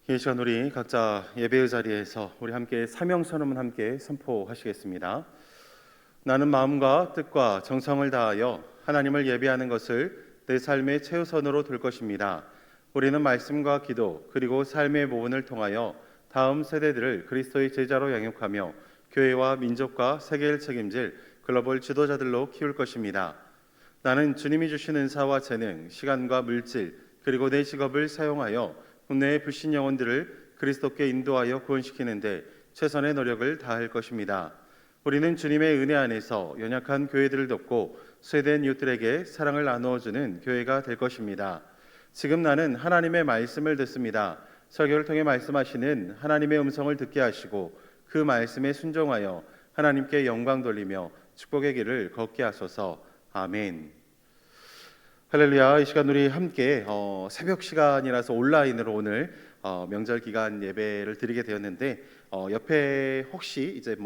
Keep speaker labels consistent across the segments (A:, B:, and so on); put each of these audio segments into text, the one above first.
A: 이 시간 우리 각자 예배의 자리에서 우리 함께 사명 선언문 함께 선포하시겠습니다. 나는 마음과 뜻과 정성을 다하여 하나님을 예배하는 것을 내 삶의 최우선으로 둘 것입니다. 우리는 말씀과 기도 그리고 삶의 모본을 통하여 다음 세대들을 그리스도의 제자로 양육하며 교회와 민족과 세계를 책임질 글로벌 지도자들로 키울 것입니다. 나는 주님이 주신 은사와 재능, 시간과 물질 그리고 내 직업을 사용하여 국내의 불신 영혼들을 그리스도께 인도하여 구원시키는데 최선의 노력을 다할 것입니다. 우리는 주님의 은혜 안에서 연약한 교회들을 돕고 소외된 이웃들에게 사랑을 나누어주는 교회가 될 것입니다. 지금 나는 하나님의 말씀을 듣습니다. 설교를 통해 말씀하시는 하나님의 음성을 듣게 하시고 그 말씀에 순종하여 하나님께 영광 돌리며 축복의 길을 걷게 하소서. 아멘. 할렐루야. 이 시간 우리 함께 새벽 시간이라서 온라인으로 오늘 명절 기간 예배를 드리게 되었는데 옆에 혹시 이제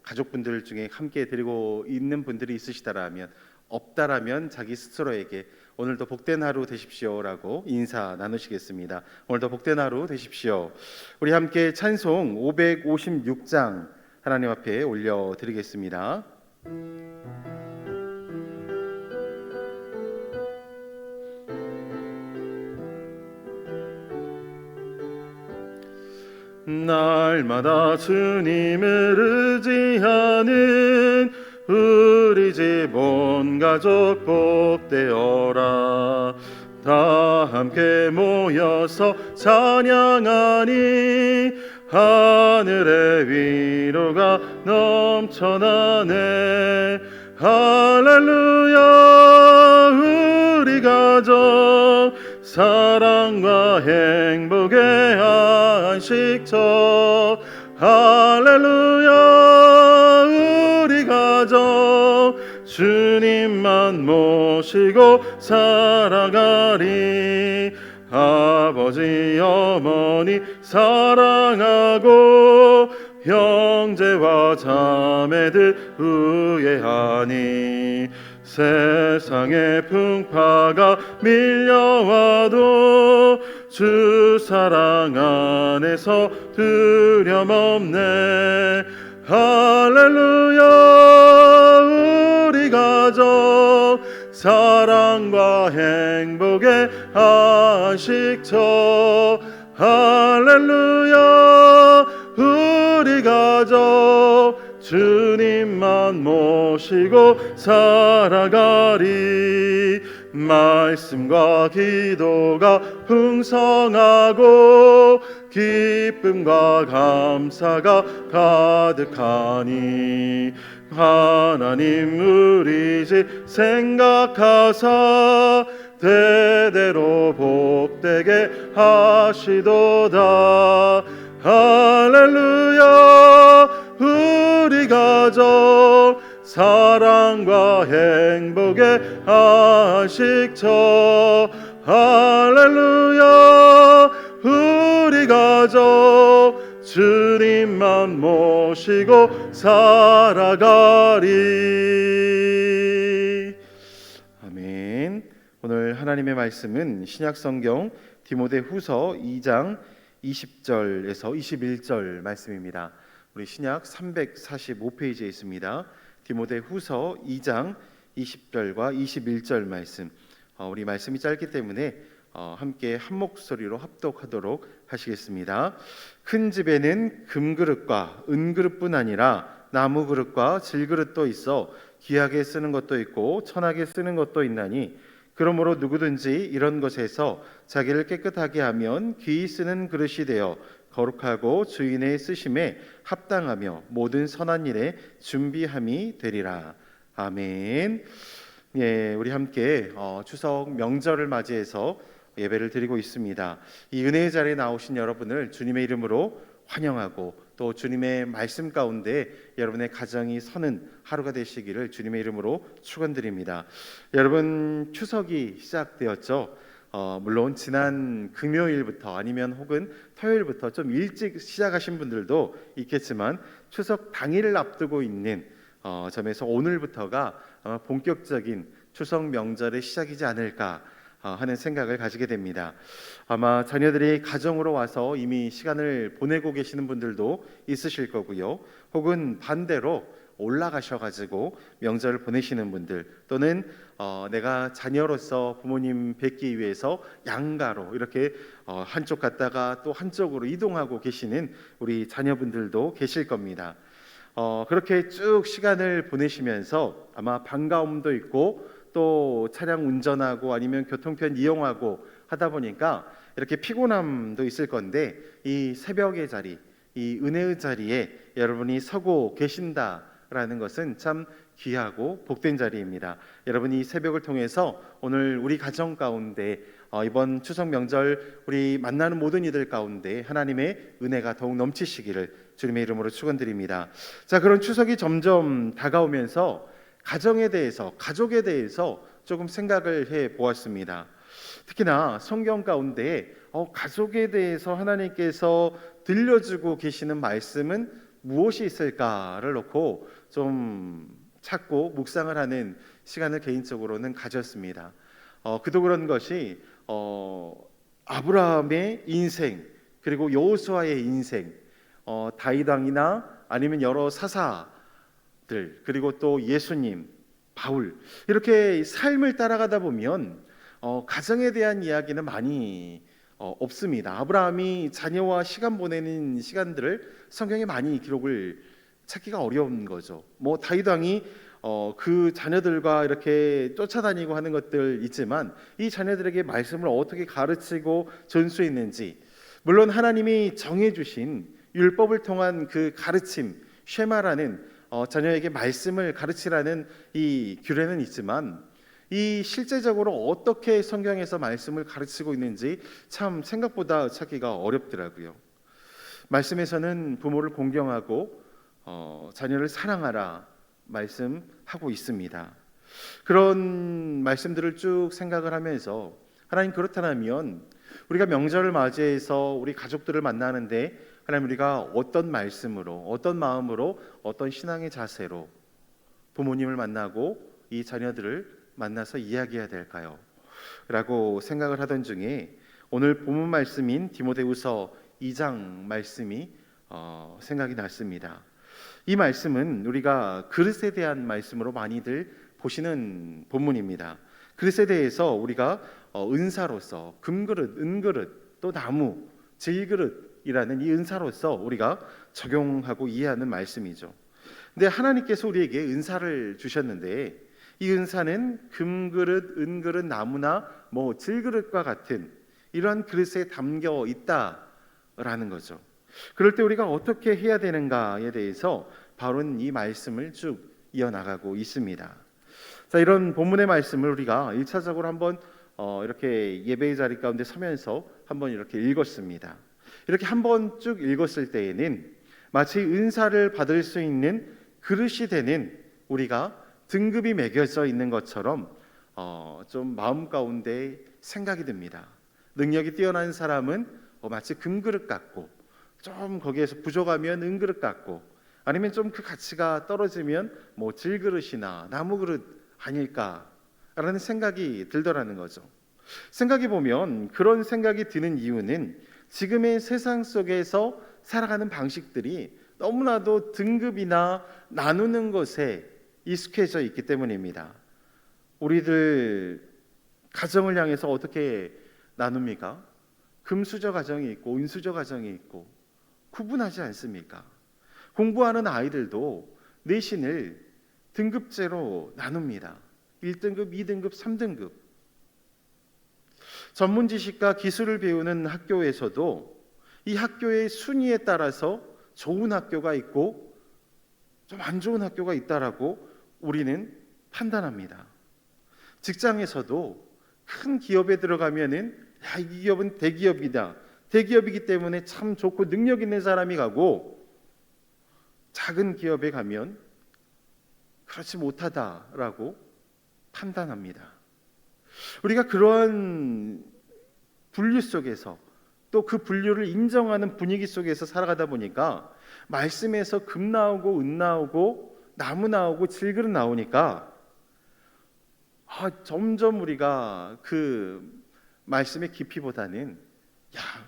A: 가족분들 중에 함께 드리고 있는 분들이 있으시다라면 없다라면 자기 스스로에게 오늘도 복된 하루 되십시오라고 인사 나누시겠습니다. 오늘도 복된 하루 되십시오. 우리 함께 찬송 556장 하나님 앞에 올려드리겠습니다. 날마다 주님을 의지하는 우리 집 온 가족 복되어라. 다 함께 모여서 찬양하니 하늘의 위로가 넘쳐나네. 할렐루야. 우리 가족 사랑과 행복의 안식처. 할렐루야. 우리 가족 주님만 모시고 살아가리. 아버지 어머니 사랑하고 형제와 자매들 우애하니 세상의 풍파가 밀려와도 주 사랑 안에서 두려움 없네. 할렐루야. 우리 가족 사랑과 행복의 안식처. 할렐루야. 우리 가족 주님만 모시고 살아가리. 말씀과 기도가 풍성하고 기쁨과 감사가 가득하니 하나님 우리 집 생각하사 대대로 복되게 하시도다. 할렐루야. 우리 가족 사랑과 행복의 안식처. 할렐루야. 우리 가족 주님만 모시고 살아가리. 아멘. 오늘 하나님의 말씀은 신약성경 디모데후서 2장 20절에서 21절 말씀입니다. 우리 신약 345페이지에 있습니다. 디모데후서 2장 20절과 21절 말씀. 우리 말씀이 짧기 때문에 함께 한 목소리로 합독하도록 하시겠습니다. 큰 집에는 금그릇과 은그릇뿐 아니라 나무그릇과 질그릇도 있어 귀하게 쓰는 것도 있고 천하게 쓰는 것도 있나니 그러므로 누구든지 이런 것에서 자기를 깨끗하게 하면 귀히 쓰는 그릇이 되어 거룩하고 주인의 쓰심에 합당하며 모든 선한 일에 준비함이 되리라. 아멘. 예, 우리 함께 추석 명절을 맞이해서 예배를 드리고 있습니다. 이 은혜의 자리에 나오신 여러분을 주님의 이름으로 환영하고 또 주님의 말씀 가운데 여러분의 가정이 서는 하루가 되시기를 주님의 이름으로 축원드립니다. 여러분 추석이 시작되었죠. 물론 지난 금요일부터 아니면 혹은 토요일부터 좀 일찍 시작하신 분들도 있겠지만 추석 당일을 앞두고 있는 점에서 오늘부터가 아마 본격적인 추석 명절의 시작이지 않을까 하는 생각을 가지게 됩니다. 아마 자녀들이 가정으로 와서 이미 시간을 보내고 계시는 분들도 있으실 거고요. 혹은 반대로 올라가셔가지고 명절을 보내시는 분들, 또는 내가 자녀로서 부모님 뵙기 위해서 양가로 이렇게 한쪽 갔다가 또 한쪽으로 이동하고 계시는 우리 자녀분들도 계실 겁니다. 그렇게 쭉 시간을 보내시면서 아마 반가움도 있고 또 차량 운전하고 아니면 교통편 이용하고 하다 보니까 이렇게 피곤함도 있을 건데, 이 새벽의 자리, 이 은혜의 자리에 여러분이 서고 계신다라는 것은 참 귀하고 복된 자리입니다. 여러분이 이 새벽을 통해서 오늘 우리 가정 가운데 이번 추석 명절 우리 만나는 모든 이들 가운데 하나님의 은혜가 더욱 넘치시기를 주님의 이름으로 축원드립니다. 자, 그런 추석이 점점 다가오면서 가정에 대해서, 가족에 대해서 조금 생각을 해 보았습니다. 특히나 성경 가운데 가족에 대해서 하나님께서 들려주고 계시는 말씀은 무엇이 있을까를 놓고 좀 찾고 묵상을 하는 시간을 개인적으로는 가졌습니다. 그도 그런 것이 아브라함의 인생, 그리고 여호수아의 인생, 다윗 왕이나 아니면 여러 사사들, 그리고 또 예수님, 바울, 이렇게 삶을 따라가다 보면 가정에 대한 이야기는 많이 없습니다. 아브라함이 자녀와 시간 보내는 시간들을 성경에 많이 기록을 찾기가 어려운 거죠. 뭐 다윗 왕이 그 자녀들과 이렇게 쫓아다니고 하는 것들 있지만, 이 자녀들에게 말씀을 어떻게 가르치고 전수했는지, 물론 하나님이 정해주신 율법을 통한 그 가르침, 쉐마라는 자녀에게 말씀을 가르치라는 이 규례는 있지만, 이 실제적으로 어떻게 성경에서 말씀을 가르치고 있는지 참 생각보다 찾기가 어렵더라고요. 말씀에서는 부모를 공경하고 자녀를 사랑하라 말씀하고 있습니다. 그런 말씀들을 쭉 생각을 하면서, 하나님, 그렇다면 우리가 명절을 맞이해서 우리 가족들을 만나는데 하나님, 우리가 어떤 말씀으로, 어떤 마음으로, 어떤 신앙의 자세로 부모님을 만나고 이 자녀들을 만나서 이야기해야 될까요? 라고 생각을 하던 중에 오늘 본문 말씀인 디모데후서 2장 말씀이 생각이 났습니다. 이 말씀은 우리가 그릇에 대한 말씀으로 많이들 보시는 본문입니다. 그릇에 대해서 우리가 은사로서 금그릇, 은그릇, 또 나무, 질그릇이라는 이 은사로서 우리가 적용하고 이해하는 말씀이죠. 근데 하나님께서 우리에게 은사를 주셨는데, 이 은사는 금그릇, 은그릇, 나무나 뭐 질그릇과 같은 이러한 그릇에 담겨 있다라는 거죠. 그럴 때 우리가 어떻게 해야 되는가에 대해서 바로는 이 말씀을 쭉 이어나가고 있습니다. 자, 이런 본문의 말씀을 우리가 1차적으로 한번 이렇게 예배의 자리 가운데 서면서 한번 이렇게 읽었습니다. 이렇게 한번 쭉 읽었을 때에는 마치 은사를 받을 수 있는 그릇이 되는 우리가 등급이 매겨져 있는 것처럼 좀 마음 가운데 생각이 듭니다. 능력이 뛰어난 사람은 마치 금그릇 같고, 좀 거기에서 부족하면 은그릇 같고, 아니면 좀 그 가치가 떨어지면 뭐 질그릇이나 나무그릇 아닐까라는 생각이 들더라는 거죠. 생각해 보면 그런 생각이 드는 이유는 지금의 세상 속에서 살아가는 방식들이 너무나도 등급이나 나누는 것에 익숙해져 있기 때문입니다. 우리들 가정을 향해서 어떻게 나눕니까? 금수저 가정이 있고 은수저 가정이 있고 구분하지 않습니까? 공부하는 아이들도 내신을 등급제로 나눕니다. 1등급, 2등급, 3등급. 전문 지식과 기술을 배우는 학교에서도 이 학교의 순위에 따라서 좋은 학교가 있고 좀 안 좋은 학교가 있다라고 우리는 판단합니다. 직장에서도 큰 기업에 들어가면은 이 기업은 대기업이다. 대기업이기 때문에 참 좋고 능력 있는 사람이 가고, 작은 기업에 가면 그렇지 못하다라고 판단합니다. 우리가 그러한 분류 속에서, 또 그 분류를 인정하는 분위기 속에서 살아가다 보니까 말씀에서 금 나오고 은 나오고 나무 나오고 질그릇 나오니까 점점 우리가 그 말씀의 깊이보다는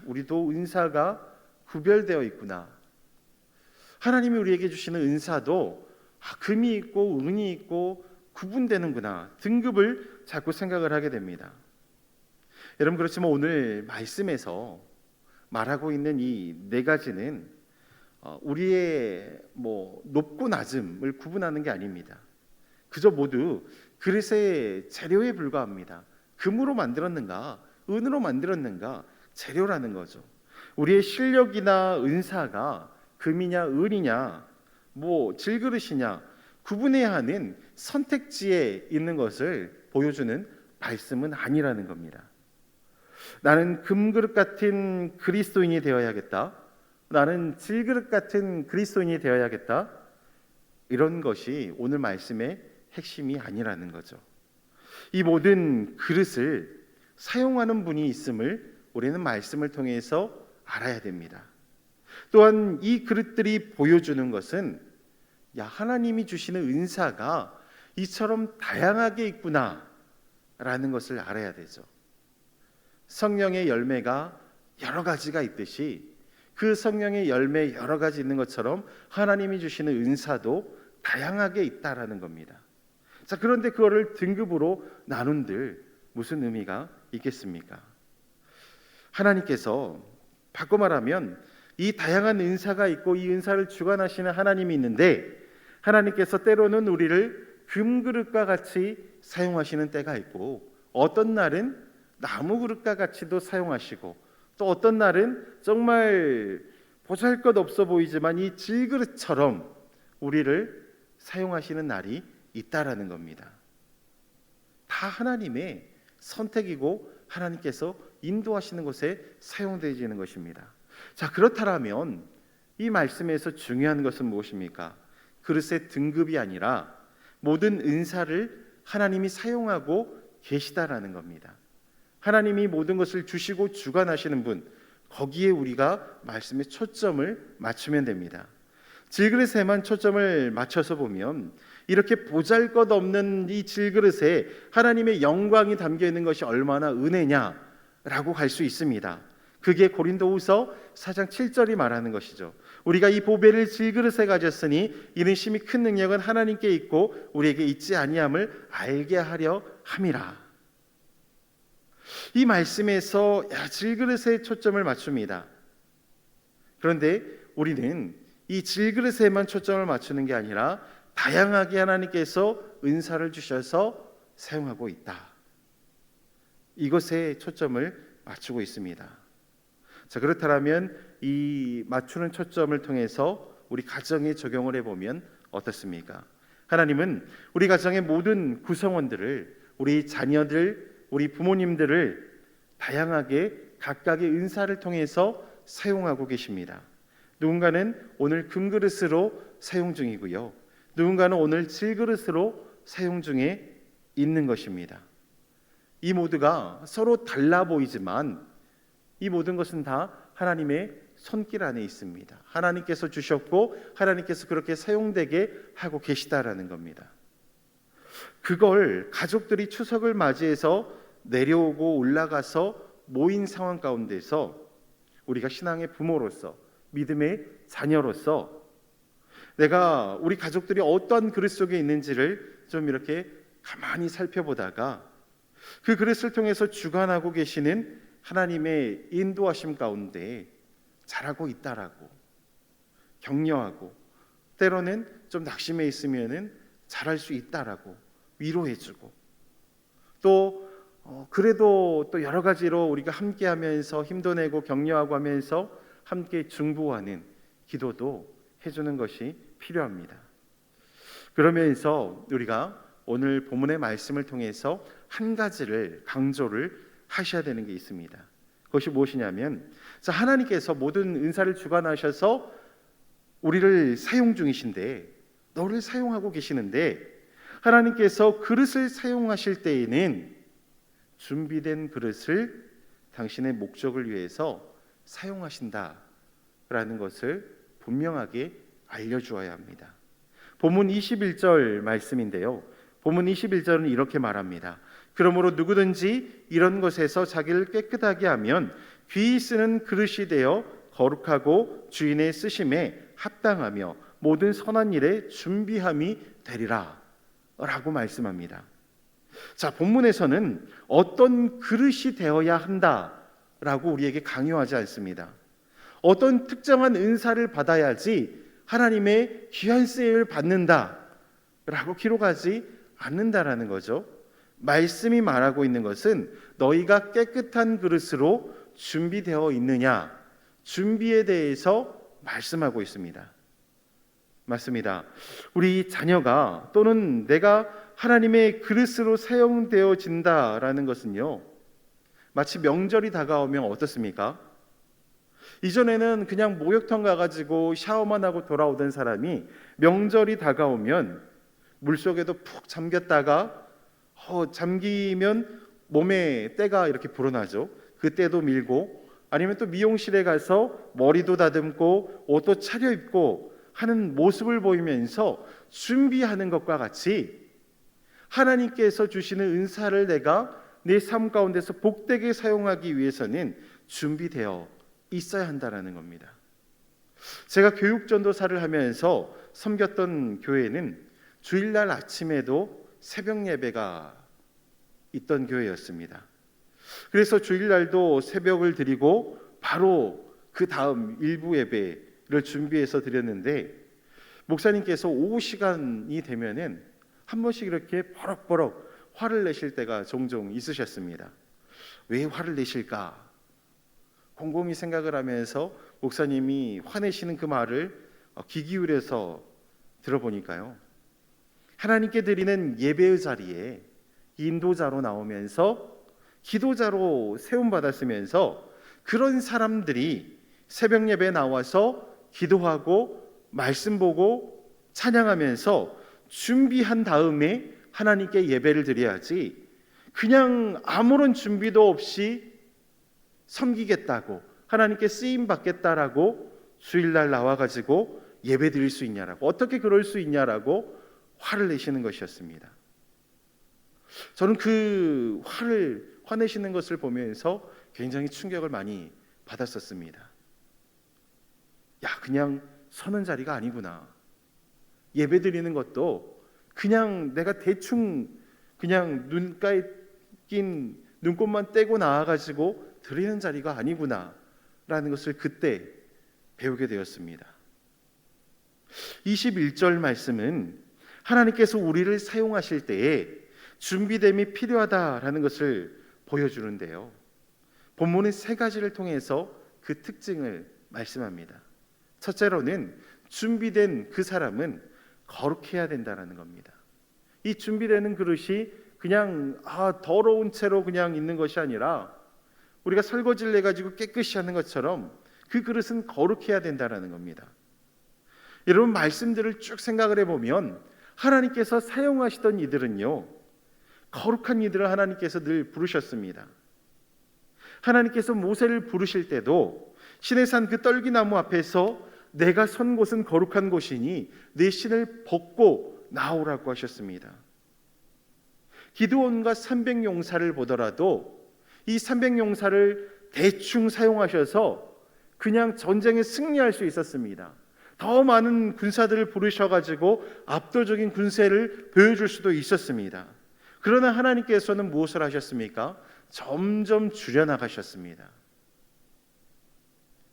A: 우리도 은사가 구별되어 있구나. 하나님이 우리에게 주시는 은사도 금이 있고 은이 있고 구분되는구나. 등급을 자꾸 생각을 하게 됩니다. 여러분, 그렇지만 오늘 말씀에서 말하고 있는 이 네 가지는 우리의 높고 낮음을 구분하는 게 아닙니다. 그저 모두 그릇의 재료에 불과합니다. 금으로 만들었는가, 은으로 만들었는가, 재료라는 거죠. 우리의 실력이나 은사가 금이냐 은이냐 질그릇이냐 구분해야 하는 선택지에 있는 것을 보여주는 말씀은 아니라는 겁니다. 나는 금그릇 같은 그리스도인이 되어야겠다, 나는 질그릇 같은 그리스도인이 되어야겠다, 이런 것이 오늘 말씀의 핵심이 아니라는 거죠. 이 모든 그릇을 사용하는 분이 있음을 우리는 말씀을 통해서 알아야 됩니다. 또한 이 그릇들이 보여주는 것은 하나님이 주시는 은사가 이처럼 다양하게 있구나 라는 것을 알아야 되죠. 성령의 열매가 여러 가지가 있듯이 그 성령의 열매 여러 가지 있는 것처럼 하나님이 주시는 은사도 다양하게 있다라는 겁니다. 자, 그런데 그거를 등급으로 나눈들 무슨 의미가 있겠습니까? 하나님께서 바꿔 말하면 이 다양한 은사가 있고 이 은사를 주관하시는 하나님이 있는데, 하나님께서 때로는 우리를 금그릇과 같이 사용하시는 때가 있고, 어떤 날은 나무 그릇과 같이도 사용하시고, 또 어떤 날은 정말 보잘것없어 보이지만 이 질그릇처럼 우리를 사용하시는 날이 있다라는 겁니다. 다 하나님의 선택이고 하나님께서 인도하시는 것에 사용되어지는 것입니다. 자, 그렇다면 이 말씀에서 중요한 것은 무엇입니까? 그릇의 등급이 아니라 모든 은사를 하나님이 사용하고 계시다라는 겁니다. 하나님이 모든 것을 주시고 주관하시는 분, 거기에 우리가 말씀의 초점을 맞추면 됩니다. 질그릇에만 초점을 맞춰서 보면 이렇게 보잘것없는 이 질그릇에 하나님의 영광이 담겨 있는 것이 얼마나 은혜냐라고 갈 수 있습니다. 그게 고린도후서 4장 7절이 말하는 것이죠. 우리가 이 보배를 질그릇에 가졌으니 이는 심히 큰 능력은 하나님께 있고 우리에게 있지 아니함을 알게 하려 함이라. 이 말씀에서 질그릇에 초점을 맞춥니다. 그런데 우리는 이 질그릇에만 초점을 맞추는 게 아니라 다양하게 하나님께서 은사를 주셔서 사용하고 있다. 이것에 초점을 맞추고 있습니다. 자, 그렇다면 이 맞추는 초점을 통해서 우리 가정에 적용을 해보면 어떻습니까? 하나님은 우리 가정의 모든 구성원들을, 우리 자녀들, 우리 부모님들을 다양하게 각각의 은사를 통해서 사용하고 계십니다. 누군가는 오늘 금그릇으로 사용 중이고요, 누군가는 오늘 질그릇으로 사용 중에 있는 것입니다. 이 모두가 서로 달라 보이지만 이 모든 것은 다 하나님의 손길 안에 있습니다. 하나님께서 주셨고 하나님께서 그렇게 사용되게 하고 계시다라는 겁니다. 그걸 가족들이 추석을 맞이해서 내려오고 올라가서 모인 상황 가운데서 우리가 신앙의 부모로서, 믿음의 자녀로서 내가 우리 가족들이 어떤 그릇 속에 있는지를 좀 이렇게 가만히 살펴보다가 그 그릇을 통해서 주관하고 계시는 하나님의 인도하심 가운데 잘하고 있다라고 격려하고, 때로는 좀 낙심해 있으면은 잘할 수 있다라고 위로해주고, 또 그래도 또 여러 가지로 우리가 함께하면서 힘도 내고 격려하고 하면서 함께 중보하는 기도도 해주는 것이 필요합니다. 그러면서 우리가 오늘 본문의 말씀을 통해서 한 가지를 강조를 하셔야 되는 게 있습니다. 그것이 무엇이냐면, 자, 하나님께서 모든 은사를 주관하셔서 우리를 사용 중이신데, 너를 사용하고 계시는데, 하나님께서 그릇을 사용하실 때에는 준비된 그릇을 당신의 목적을 위해서 사용하신다라는 것을 분명하게 알려주어야 합니다. 본문 21절 말씀인데요, 본문 21절은 이렇게 말합니다. 그러므로 누구든지 이런 것에서 자기를 깨끗하게 하면 귀히 쓰는 그릇이 되어 거룩하고 주인의 쓰심에 합당하며 모든 선한 일에 준비함이 되리라 라고 말씀합니다. 자, 본문에서는 어떤 그릇이 되어야 한다라고 우리에게 강요하지 않습니다. 어떤 특정한 은사를 받아야지 하나님의 귀한 쓰임을 받는다라고 기록하지 않는다라는 거죠. 말씀이 말하고 있는 것은 너희가 깨끗한 그릇으로 준비되어 있느냐, 준비에 대해서 말씀하고 있습니다. 맞습니다. 우리 자녀가 또는 내가 하나님의 그릇으로 사용되어진다라는 것은요, 마치 명절이 다가오면 어떻습니까? 이전에는 그냥 목욕탕 가가지고 샤워만 하고 돌아오던 사람이 명절이 다가오면 물속에도 푹 잠겼다가 잠기면 몸에 때가 이렇게 불어나죠. 그 때도 밀고, 아니면 또 미용실에 가서 머리도 다듬고 옷도 차려입고 하는 모습을 보이면서 준비하는 것과 같이 하나님께서 주시는 은사를 내가 내 삶 가운데서 복되게 사용하기 위해서는 준비되어 있어야 한다는 겁니다. 제가 교육전도사를 하면서 섬겼던 교회는 주일날 아침에도 새벽 예배가 있던 교회였습니다. 그래서 주일날도 새벽을 드리고 바로 그 다음 일부 예배를 준비해서 드렸는데, 목사님께서 오후 시간이 되면은 한 번씩 이렇게 버럭버럭 화를 내실 때가 종종 있으셨습니다. 왜 화를 내실까? 곰곰이 생각을 하면서 목사님이 화내시는 그 말을 귀 기울여서 들어보니까요, 하나님께 드리는 예배의 자리에 인도자로 나오면서 기도자로 세움받았으면서 그런 사람들이 새벽 예배에 나와서 기도하고 말씀 보고 찬양하면서 준비한 다음에 하나님께 예배를 드려야지, 그냥 아무런 준비도 없이 섬기겠다고, 하나님께 쓰임 받겠다라고 주일날 나와가지고 예배 드릴 수 있냐라고, 어떻게 그럴 수 있냐라고 화를 내시는 것이었습니다. 저는 그 화내시는 것을 보면서 굉장히 충격을 많이 받았었습니다. 야, 그냥 서는 자리가 아니구나. 예배 드리는 것도 그냥 내가 대충 그냥 눈가에 낀 눈곱만 떼고 나와가지고 드리는 자리가 아니구나 라는 것을 그때 배우게 되었습니다. 21절 말씀은 하나님께서 우리를 사용하실 때에 준비됨이 필요하다라는 것을 보여주는데요, 본문은 세 가지를 통해서 그 특징을 말씀합니다. 첫째로는 준비된 그 사람은 거룩해야 된다는 겁니다. 이 준비되는 그릇이 그냥 더러운 채로 그냥 있는 것이 아니라 우리가 설거지를 해가지고 깨끗이 하는 것처럼 그 그릇은 거룩해야 된다는 겁니다. 여러분, 말씀들을 쭉 생각을 해보면 하나님께서 사용하시던 이들은요, 거룩한 이들을 하나님께서 늘 부르셨습니다. 하나님께서 모세를 부르실 때도 시내산 그 떨기나무 앞에서 내가 선 곳은 거룩한 곳이니 내 신을 벗고 나오라고 하셨습니다. 기드온과 300용사를 보더라도 이 300용사를 대충 사용하셔서 그냥 전쟁에 승리할 수 있었습니다. 더 많은 군사들을 부르셔가지고 압도적인 군세를 보여줄 수도 있었습니다. 그러나 하나님께서는 무엇을 하셨습니까? 점점 줄여나가셨습니다.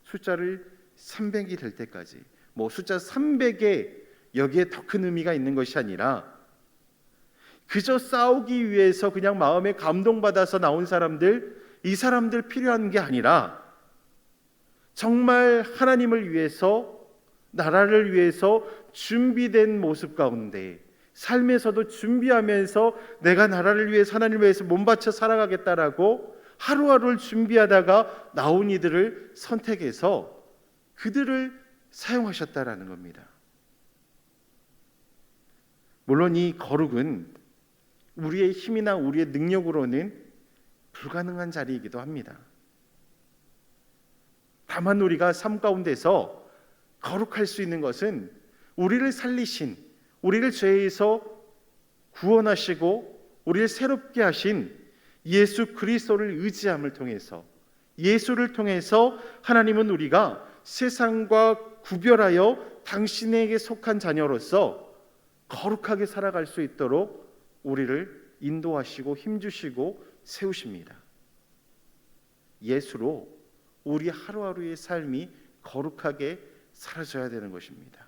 A: 숫자를 300이 될 때까지, 숫자 300에 여기에 더 큰 의미가 있는 것이 아니라 그저 싸우기 위해서 그냥 마음에 감동받아서 나온 사람들, 이 사람들 필요한 게 아니라 정말 하나님을 위해서, 나라를 위해서 준비된 모습 가운데 삶에서도 준비하면서 내가 나라를 위해서, 하나님을 위해서 몸바쳐 살아가겠다라고 하루하루를 준비하다가 나온 이들을 선택해서 그들을 사용하셨다라는 겁니다. 물론 이 거룩은 우리의 힘이나 우리의 능력으로는 불가능한 자리이기도 합니다. 다만 우리가 삶 가운데서 거룩할 수 있는 것은 우리를 살리신, 우리를 죄에서 구원하시고 우리를 새롭게 하신 예수 그리스도를 의지함을 통해서, 예수를 통해서 하나님은 우리가 세상과 구별하여 당신에게 속한 자녀로서 거룩하게 살아갈 수 있도록 우리를 인도하시고 힘주시고 세우십니다. 예수로 우리 하루하루의 삶이 거룩하게 사라져야 되는 것입니다.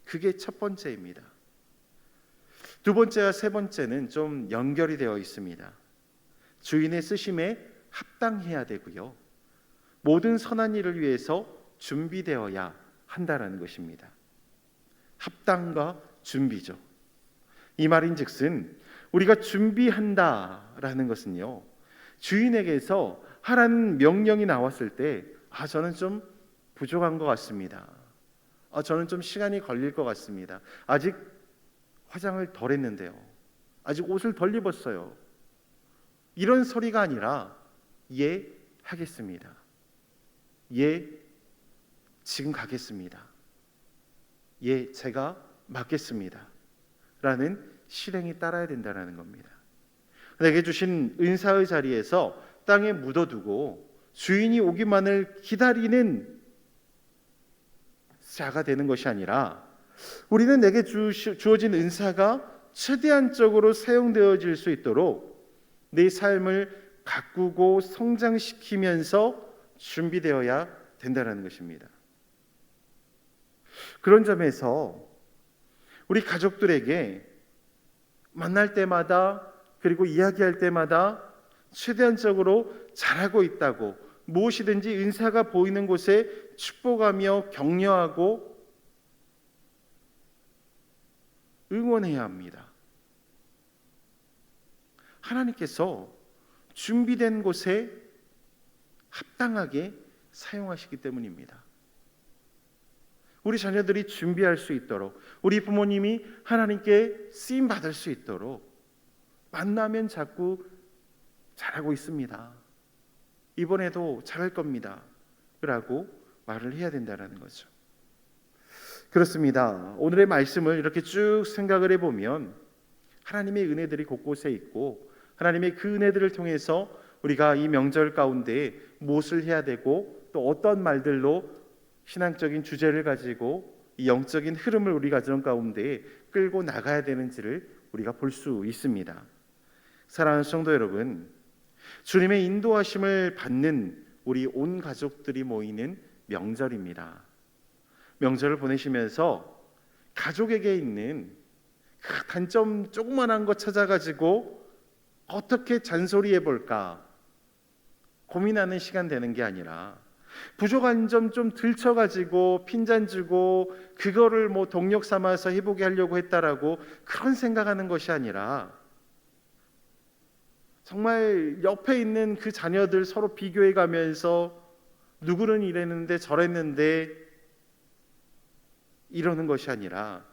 A: 그게 첫 번째입니다. 두 번째와 세 번째는 좀 연결이 되어 있습니다. 주인의 쓰심에 합당해야 되고요, 모든 선한 일을 위해서 준비되어야 한다라는 것입니다. 합당과 준비죠. 이 말인즉슨 우리가 준비한다라는 것은요, 주인에게서 하라는 명령이 나왔을 때 저는 좀 부족한 것 같습니다. 저는 좀 시간이 걸릴 것 같습니다. 아직 화장을 덜 했는데요. 아직 옷을 덜 입었어요. 이런 소리가 아니라 예, 하겠습니다. 예, 지금 가겠습니다. 예, 제가 맡겠습니다. 라는 실행이 따라야 된다는 겁니다. 내게 주신 은사의 자리에서 땅에 묻어두고 주인이 오기만을 기다리는 자가 되는 것이 아니라, 우리는 내게 주어진 은사가 최대한적으로 사용되어질 수 있도록 내 삶을 가꾸고 성장시키면서 준비되어야 된다는 것입니다. 그런 점에서 우리 가족들에게 만날 때마다, 그리고 이야기할 때마다 최대한적으로 잘하고 있다고, 무엇이든지 은사가 보이는 곳에 축복하며 격려하고 응원해야 합니다. 하나님께서 준비된 곳에 합당하게 사용하시기 때문입니다. 우리 자녀들이 준비할 수 있도록, 우리 부모님이 하나님께 쓰임 받을 수 있도록 만나면 자꾸 잘하고 있습니다, 이번에도 잘할 겁니다 라고 말을 해야 된다는 거죠. 그렇습니다. 오늘의 말씀을 이렇게 쭉 생각을 해보면 하나님의 은혜들이 곳곳에 있고, 하나님의 그 은혜들을 통해서 우리가 이 명절 가운데 무엇을 해야 되고, 또 어떤 말들로 신앙적인 주제를 가지고 이 영적인 흐름을 우리 가정 가운데 끌고 나가야 되는지를 우리가 볼 수 있습니다. 사랑하는 성도 여러분, 주님의 인도하심을 받는 우리 온 가족들이 모이는 명절입니다. 명절을 보내시면서 가족에게 있는 그 단점 조그만한 거 찾아가지고 어떻게 잔소리해 볼까 고민하는 시간 되는 게 아니라, 부족한 점 좀 들춰가지고 핀잔 주고 그거를 뭐 동력 삼아서 해보게 하려고 했다라고 그런 생각하는 것이 아니라, 정말 옆에 있는 그 자녀들 서로 비교해 가면서 누구는 이랬는데 저랬는데 이러는 것이 아니라,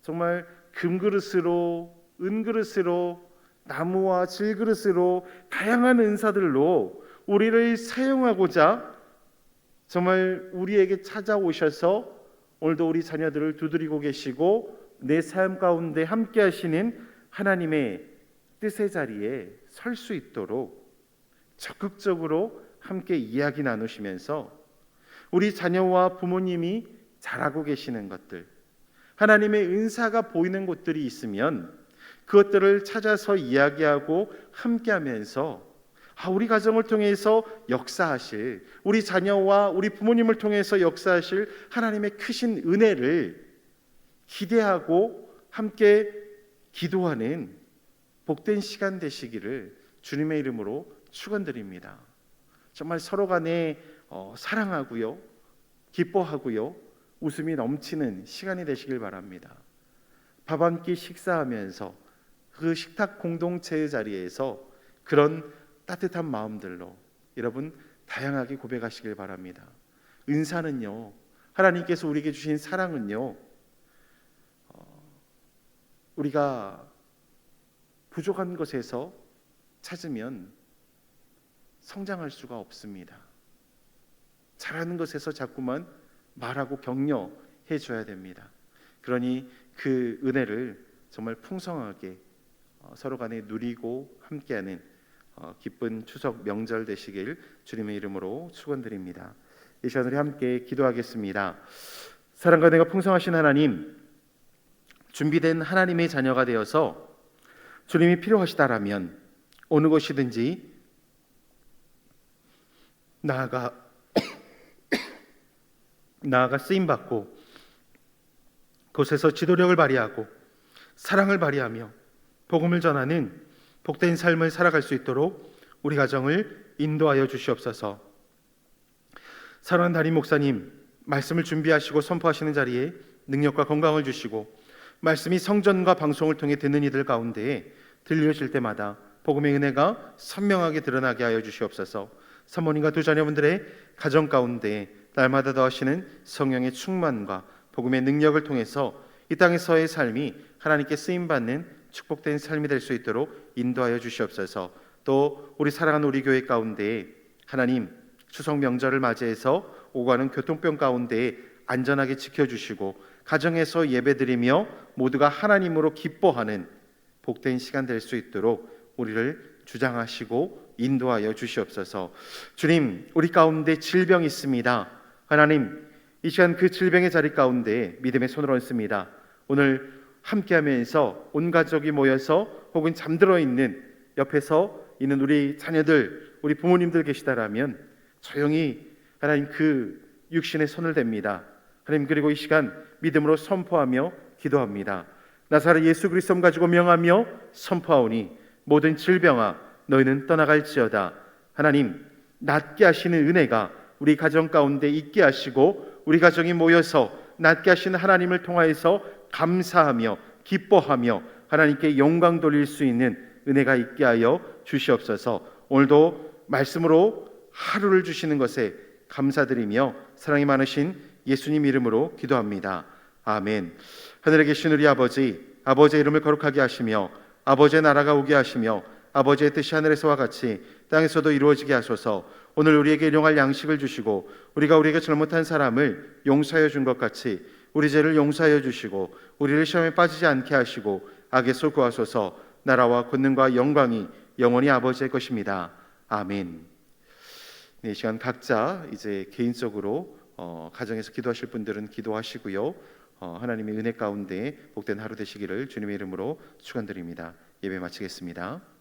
A: 정말 금그릇으로 은그릇으로 나무와 질그릇으로 다양한 은사들로 우리를 사용하고자 정말 우리에게 찾아오셔서 오늘도 우리 자녀들을 두드리고 계시고 내 삶 가운데 함께 하시는 하나님의 뜻의 자리에 설 수 있도록 적극적으로 함께 이야기 나누시면서 우리 자녀와 부모님이 잘하고 계시는 것들, 하나님의 은사가 보이는 곳들이 있으면 그것들을 찾아서 이야기하고 함께하면서 우리 가정을 통해서 역사하실, 우리 자녀와 우리 부모님을 통해서 역사하실 하나님의 크신 은혜를 기대하고 함께 기도하는 복된 시간 되시기를 주님의 이름으로 축원드립니다. 정말 서로 간에 사랑하고요, 기뻐하고요, 웃음이 넘치는 시간이 되시길 바랍니다. 밥 한 끼 식사하면서 그 식탁 공동체의 자리에서 그런 따뜻한 마음들로 여러분 다양하게 고백하시길 바랍니다. 은사는요, 하나님께서 우리에게 주신 사랑은요, 우리가 부족한 것에서 찾으면 성장할 수가 없습니다. 잘하는 것에서 자꾸만 말하고 격려해 줘야 됩니다. 그러니 그 은혜를 정말 풍성하게 서로 간에 누리고 함께하는 기쁜 추석 명절 되시길 주님의 이름으로 축원드립니다. 이 시간 우리 함께 기도하겠습니다. 사랑과 은혜가 풍성하신 하나님, 준비된 하나님의 자녀가 되어서 주님이 필요하시다라면 어느 곳이든지 나아가 쓰임받고 그곳에서 지도력을 발휘하고 사랑을 발휘하며 복음을 전하는 복된 삶을 살아갈 수 있도록 우리 가정을 인도하여 주시옵소서. 사랑하는 담임 목사님, 말씀을 준비하시고 선포하시는 자리에 능력과 건강을 주시고 말씀이 성전과 방송을 통해 듣는 이들 가운데에 들려질 때마다 복음의 은혜가 선명하게 드러나게 하여 주시옵소서. 사모님과 두 자녀분들의 가정 가운데 날마다 더하시는 성령의 충만과 복음의 능력을 통해서 이 땅에서의 삶이 하나님께 쓰임받는 축복된 삶이 될 수 있도록 인도하여 주시옵소서. 또 우리 사랑하는 우리 교회 가운데에 하나님 추석 명절을 맞이해서 오고 가는 교통병 가운데에 안전하게 지켜주시고 가정에서 예배드리며 모두가 하나님으로 기뻐하는 복된 시간 될 수 있도록 우리를 주장하시고 인도하여 주시옵소서. 주님, 우리 가운데 질병이 있습니다. 하나님, 이 시간 그 질병의 자리 가운데 믿음의 손을 얹습니다. 오늘 함께하면서 온 가족이 모여서 혹은 잠들어 있는 옆에서 있는 우리 자녀들, 우리 부모님들 계시다라면 조용히 하나님 그 육신의 손을 댑니다. 하나님, 그리고 이 시간 믿음으로 선포하며 기도합니다. 나사렛 예수 그리스도 가지고 명하며 선포하오니 모든 질병아 너희는 떠나갈지어다. 하나님, 낫게 하시는 은혜가 우리 가정 가운데 있게 하시고 우리 가정이 모여서 낫게 하시는 하나님을 통하여서 감사하며 기뻐하며 하나님께 영광 돌릴 수 있는 은혜가 있게 하여 주시옵소서. 오늘도 말씀으로 하루를 주시는 것에 감사드리며 사랑이 많으신 예수님 이름으로 기도합니다. 아멘. 하늘에 계신 우리 아버지, 아버지의 이름을 거룩하게 하시며 아버지의 나라가 오게 하시며 아버지의 뜻이 하늘에서와 같이 땅에서도 이루어지게 하소서. 오늘 우리에게 일용할 양식을 주시고 우리가 우리에게 잘못한 사람을 용서하여 준 것 같이 우리 죄를 용서하여 주시고 우리를 시험에 빠지지 않게 하시고 악에서 구하소서. 나라와 권능과 영광이 영원히 아버지의 것입니다. 아멘. 네, 이 시간 각자 이제 개인적으로 가정에서 기도하실 분들은 기도하시고요. 하나님의 은혜 가운데 복된 하루 되시기를 주님의 이름으로 축원드립니다. 예배 마치겠습니다.